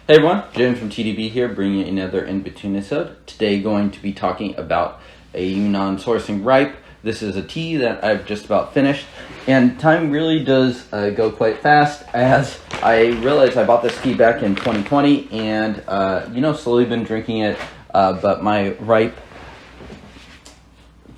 Hey everyone, James from TDB here, bringing you another Inbetweenisode. Today going to be talking about a Yunnan Sourcing ripe. This is a tea that I've just about finished, and time really does go quite fast, as I realized I bought this tea back in 2020, and slowly been drinking it, but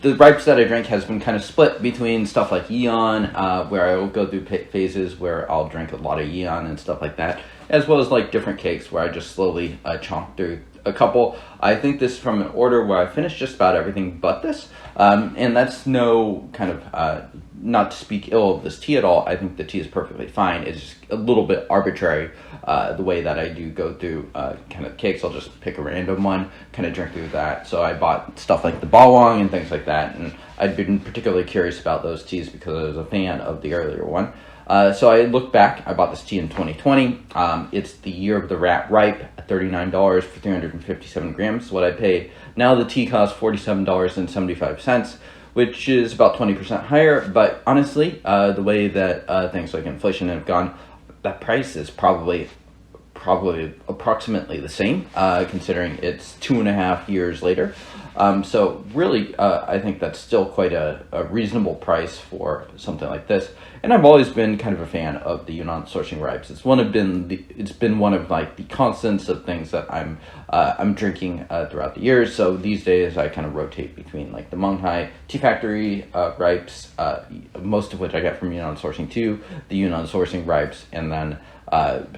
the ripes that I drink has been kind of split between stuff like Yunnan, where I will go through phases where I'll drink a lot of Yunnan and stuff like that, as well as like different cakes where I just slowly chomp through a couple. I think this is from an order where I finished just about everything but this, and that's no kind of, not to speak ill of this tea at all. I think the tea is perfectly fine. It's just a little bit arbitrary, the way that I do go through kind of cakes. I'll just pick a random one, kind of drink through that. So I bought stuff like the bawang and things like that, and I'd been particularly curious about those teas because I was a fan of the earlier one. So I look back, I bought this tea in 2020. It's the year of the rat ripe, at $39 for 357 grams, what I paid. Now the tea costs $47.75, which is about 20% higher, but honestly, the way that things like inflation have gone, that price is probably approximately the same, considering it's 2.5 years later. So really, I think that's still quite a reasonable price for something like this. And I've always been kind of a fan of the Yunnan Sourcing ripes. It's been one of like the constants of things that I'm drinking throughout the years. So these days I kind of rotate between like the Munghai Tea Factory ripes, most of which I get from Yunnan Sourcing too, the Yunnan Sourcing ripes, and then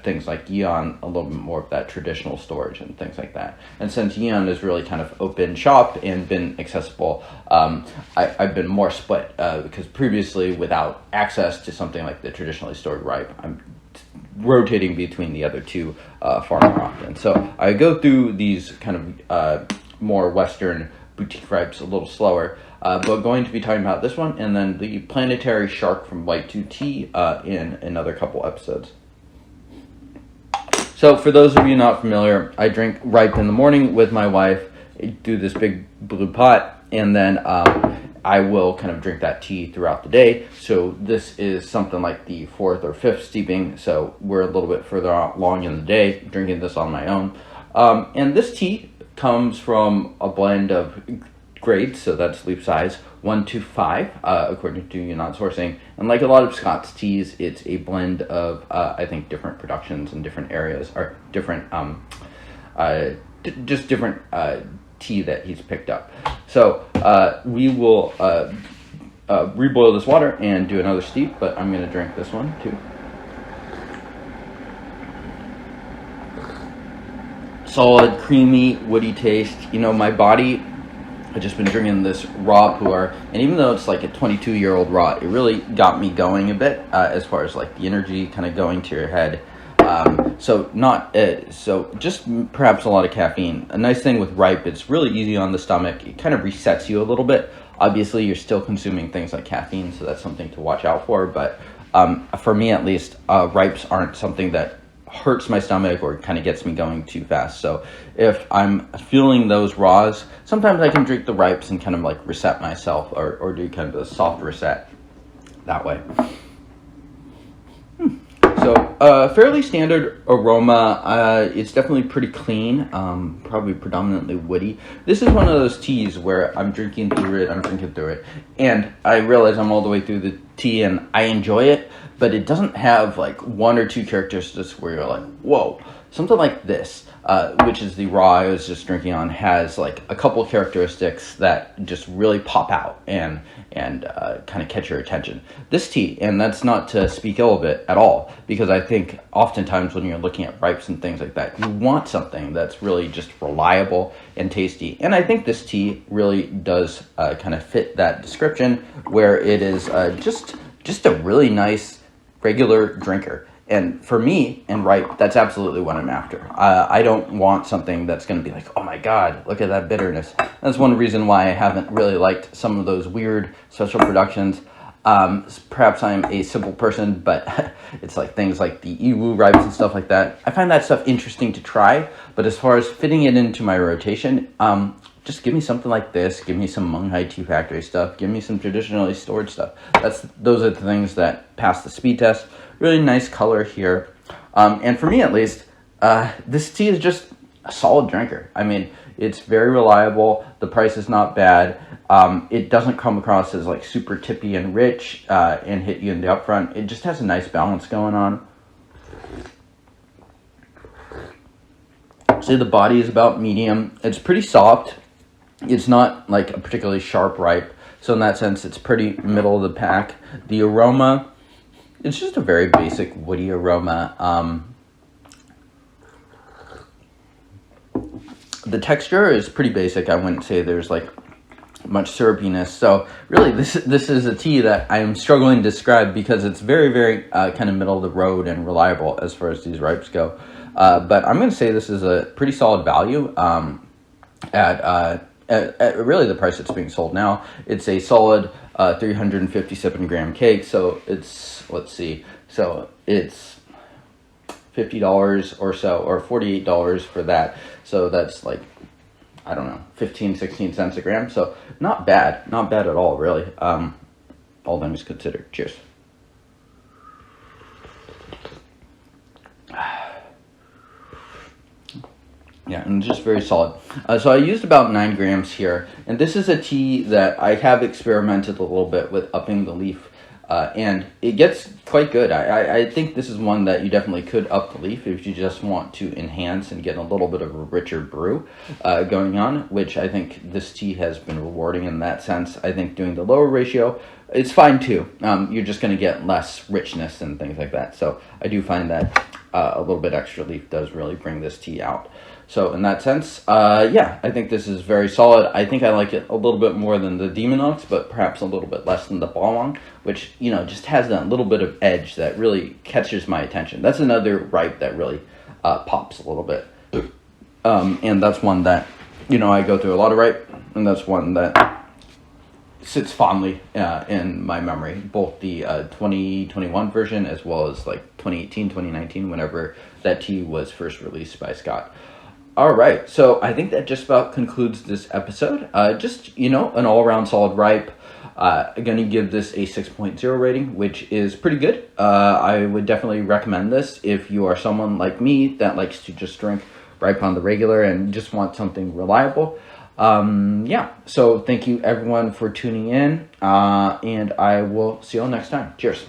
things like Yunnan, a little bit more of that traditional storage and things like that. And since Yunnan is really kind of open shop and been accessible, I've been more split, because previously without access to something like the traditionally stored ripe, I'm rotating between the other two far more often. So I go through these kind of more Western boutique ripes a little slower, but going to be talking about this one and then the Planetary Shark from White 2 Tea in another couple episodes. So for those of you not familiar, I drink ripe in the morning with my wife, do this big blue pot, and then I will kind of drink that tea throughout the day. So this is something like the 4th or 5th steeping, so we're a little bit further along in the day, drinking this on my own. And this tea comes from a blend of grades, so that's leaf size 1 to 5, according to Yunnan Sourcing. And like a lot of Scots teas, it's a blend of I think different productions in different areas, or different just different tea that he's picked up. So we will reboil this water and do another steep, but I'm going to drink this one too. Solid, creamy, woody taste. You know, my body, I've just been drinking this raw Pu'erh, and even though it's like a 22-year-old raw, it really got me going a bit, as far as like the energy kind of going to your head. So just perhaps a lot of caffeine. A nice thing with ripe, it's really easy on the stomach. It kind of resets you a little bit. Obviously, you're still consuming things like caffeine, so that's something to watch out for. But for me, at least, ripes aren't something that hurts my stomach or kind of gets me going too fast. So if I'm feeling those raws, sometimes I can drink the ripes and kind of like reset myself, or do kind of a soft reset that way. So fairly standard aroma. It's definitely pretty clean, probably predominantly woody. This is one of those teas where I'm drinking through it, and I realize I'm all the way through the tea and I enjoy it, but it doesn't have like one or two characteristics where you're like, whoa. Something like this, which is the raw I was just drinking on, has like a couple characteristics that just really pop out and kind of catch your attention. This tea, and that's not to speak ill of it at all, because I think oftentimes when you're looking at ripes and things like that, you want something that's really just reliable and tasty. And I think this tea really does kind of fit that description, where it is just a really nice regular drinker. And for me, and ripe, that's absolutely what I'm after. I don't want something that's going to be like, oh my God, look at that bitterness. That's one reason why I haven't really liked some of those weird special productions. Perhaps I'm a simple person, but it's like things like the Iwu ripes and stuff like that. I find that stuff interesting to try, but as far as fitting it into my rotation, just give me something like this. Give me some Munghai Tea Factory stuff. Give me some traditionally stored stuff. Those are the things that pass the speed test. Really nice color here. And for me, at least, This tea is just a solid drinker. I mean, it's very reliable. The price is not bad. It doesn't come across as like super tippy and rich and hit you in the upfront. It just has a nice balance going on. So the body is about medium. It's pretty soft. It's not like a particularly sharp ripe. So in that sense, it's pretty middle of the pack. The aroma, it's just a very basic woody aroma. The texture is pretty basic. I wouldn't say there's like much syrupiness. So really, this is a tea that I'm struggling to describe because it's very, very kind of middle of the road and reliable as far as these ripes go. But I'm going to say this is a pretty solid value at really the price it's being sold now. It's a solid 357 gram cake. So it's, let's see, so it's $50 or so, or $48 for that. So that's like, I don't know, 15-16 cents a gram. So not bad at all, really. All things considered. Cheers. Yeah, and just very solid. So I used about 9 grams here, and this is a tea that I have experimented a little bit with upping the leaf, and it gets quite good. I think this is one that you definitely could up the leaf if you just want to enhance and get a little bit of a richer brew going on, which I think this tea has been rewarding in that sense. I think doing the lower ratio, it's fine too. You're just going to get less richness and things like that. So I do find that a little bit extra leaf does really bring this tea out. So in that sense, yeah, I think this is very solid. I think I like it a little bit more than the Demon Oaks, but perhaps a little bit less than the Bawang, which, you know, just has that little bit of edge that really catches my attention. That's another ripe that really pops a little bit. And that's one that, you know, I go through a lot of ripe, and that's one that sits fondly in my memory, both the 2021 version as well as like 2018, 2019, whenever that tea was first released by Scott. All right, so I think that just about concludes this episode. Just, you know, an all-around solid ripe. I'm going to give this a 6.0 rating, which is pretty good. I would definitely recommend this if you are someone like me that likes to just drink ripe on the regular and just want something reliable. Yeah, so thank you everyone for tuning in, and I will see you all next time. Cheers.